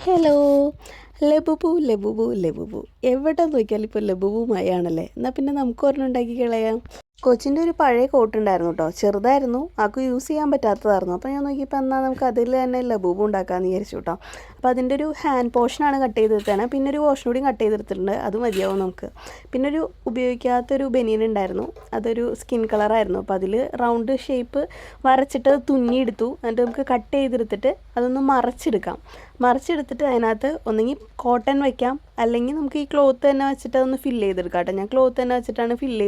Hello. Labubu Labubu Labubu എവിടെ നോക്കിയാലും ഇപ്പോൾ ലബുബു മയാണല്ലേ. എന്നാൽ പിന്നെ നമുക്ക് ഒരെണ്ണം ഉണ്ടാക്കി കളയാം. കൊച്ചിൻ്റെ ഒരു പഴയ കോട്ടുണ്ടായിരുന്നു കേട്ടോ, ചെറുതായിരുന്നു, ആൾക്ക് യൂസ് ചെയ്യാൻ പറ്റാത്തതായിരുന്നു. അപ്പോൾ ഞാൻ നോക്കിയപ്പോൾ എന്നാൽ നമുക്ക് അതിൽ തന്നെ ലബൂബ് ഉണ്ടാക്കാമെന്ന് വിചാരിച്ചു കേട്ടോ. അപ്പോൾ അതിൻ്റെ ഒരു ഹാൻഡ് പോർഷനാണ് കട്ട് ചെയ്തെടുത്തത്. പിന്നെ ഒരു പോർഷൻ കൂടി കട്ട് ചെയ്തെടുത്തിട്ടുണ്ട്, അത് മതിയാവും നമുക്ക്. പിന്നെ ഒരു ഉപയോഗിക്കാത്തൊരു ബനിയൻ ഉണ്ടായിരുന്നു, അതൊരു സ്കിൻ കളറായിരുന്നു. അപ്പോൾ അതിൽ റൗണ്ട് ഷേപ്പ് വരച്ചിട്ട് തുന്നിയെടുത്തു. എന്നിട്ട് നമുക്ക് കട്ട് ചെയ്തെടുത്തിട്ട് അതൊന്ന് മറച്ചെടുത്തിട്ട് അതിനകത്ത് ഒന്നെങ്കിൽ കോട്ടൺ വയ്ക്കാം, അല്ലെങ്കിൽ നമുക്ക് ഈ ക്ലോത്ത് തന്നെ വെച്ചിട്ട് അതൊന്ന് ഫില്ല് ചെയ്തെടുക്കാം കേട്ടോ. ഞാൻ ക്ലോത്ത് തന്നെ വെച്ചിട്ടാണ് ഫില്ല്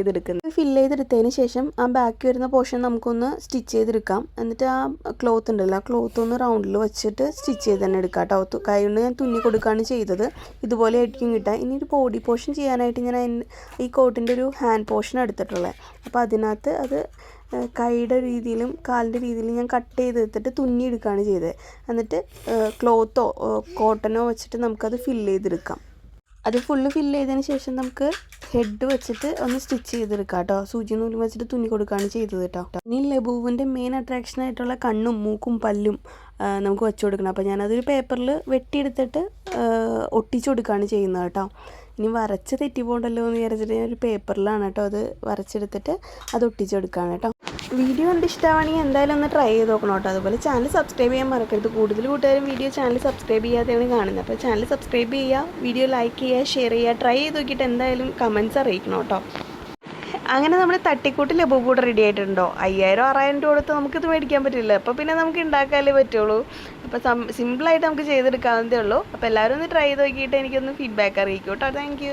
ചെയ്തെടുത്തതിന് ശേഷം ആ ബാക്കി വരുന്ന പോർഷൻ നമുക്കൊന്ന് സ്റ്റിച്ച് ചെയ്തെടുക്കാം. എന്നിട്ട് ആ ക്ലോത്ത് ഉണ്ടല്ലോ, ആ ക്ലോത്ത് ഒന്ന് റൗണ്ടിൽ വെച്ചിട്ട് സ്റ്റിച്ച് ചെയ്ത് തന്നെ എടുക്കാം കേട്ടോ. കൈ കൊണ്ട് ഞാൻ തുന്നി കൊടുക്കുകയാണ് ചെയ്തത്. ഇതുപോലെ ആയിരിക്കും കിട്ടുക. ഇനി ഒരു ബോഡി പോർഷൻ ചെയ്യാനായിട്ട് ഞാൻ ഈ കോട്ടിൻ്റെ ഒരു ഹാൻഡ് പോർഷൻ എടുത്തിട്ടുള്ളത്. അപ്പോൾ അതിനകത്ത് അത് കൈയുടെ രീതിയിലും കാലിൻ്റെ രീതിയിലും ഞാൻ കട്ട് ചെയ്തെടുത്തിട്ട് തുന്നിയെടുക്കുകയാണ് ചെയ്തത്. എന്നിട്ട് ക്ലോത്തോ കോട്ടനോ വെച്ചിട്ട് നമുക്കത് ഫില്ല് ചെയ്തെടുക്കാം. അത് ഫുള്ള് ഫില്ല് ചെയ്തതിന് ശേഷം നമുക്ക് ഹെഡ് വെച്ചിട്ട് ഒന്ന് സ്റ്റിച്ച് ചെയ്തെടുക്കാം കേട്ടോ. സൂചി നൂലും വെച്ചിട്ട് തുന്നി കൊടുക്കുകയാണ് ചെയ്തത് കേട്ടോ. ഇനി ലബൂവിൻ്റെ മെയിൻ അട്രാക്ഷൻ ആയിട്ടുള്ള കണ്ണും മൂക്കും പല്ലും നമുക്ക് വെച്ച് കൊടുക്കണം. അപ്പോൾ ഞാനതൊരു പേപ്പറിൽ വെട്ടിയെടുത്തിട്ട് ഒട്ടിച്ചു കൊടുക്കുകയാണ് ചെയ്യുന്നത് കേട്ടോ. ഇനി വരച്ച് തെറ്റി പോകണ്ടല്ലോ എന്ന് വിചാരിച്ചിട്ട് ഞാൻ ഒരു പേപ്പറിലാണ് കേട്ടോ അത് വരച്ചെടുത്തിട്ട് അത് ഒട്ടിച്ചെടുക്കുകയാണ് കേട്ടോ. വീഡിയോ കണ്ട് ഇഷ്ടമാണെങ്കിൽ എന്തായാലും ഒന്ന് ട്രൈ ചെയ്ത് നോക്കണം കേട്ടോ. അതുപോലെ ചാനൽ സബ്സ്ക്രൈബ് ചെയ്യാൻ മറക്കരുത്. കൂടുതൽ കൂട്ടുകാരും വീഡിയോ ചാനൽ സബ്സ്ക്രൈബ് ചെയ്യാതെയാണ് കാണുന്നത്. അപ്പോൾ ചാനൽ സബ്സ്ക്രൈബ് ചെയ്യുക, വീഡിയോ ലൈക്ക് ചെയ്യുക, ഷെയർ ചെയ്യുക, ട്രൈ ചെയ്ത് നോക്കിയിട്ട് എന്തായാലും കമൻറ്റ്സ് അറിയിക്കണം കേട്ടോ. അങ്ങനെ നമ്മൾ തട്ടിക്കൂട്ട് ലബൂബ് കൂടെ റെഡി ആയിട്ടുണ്ടോ. 5000-6000 രൂപ കൊടുത്ത് നമുക്കിത് മേടിക്കാൻ പറ്റില്ല. അപ്പോൾ പിന്നെ നമുക്ക് ഉണ്ടാക്കാനേ പറ്റുള്ളൂ. അപ്പോൾ സിമ്പിളായിട്ട് നമുക്ക് ചെയ്തെടുക്കാവുന്നതേ ഉള്ളൂ. അപ്പോൾ എല്ലാവരും ഒന്ന് ട്രൈ ചെയ്ത് നോക്കിയിട്ട് എനിക്കൊന്ന് ഫീഡ്ബാക്ക് അറിയിക്കും കേട്ടോ. താങ്ക്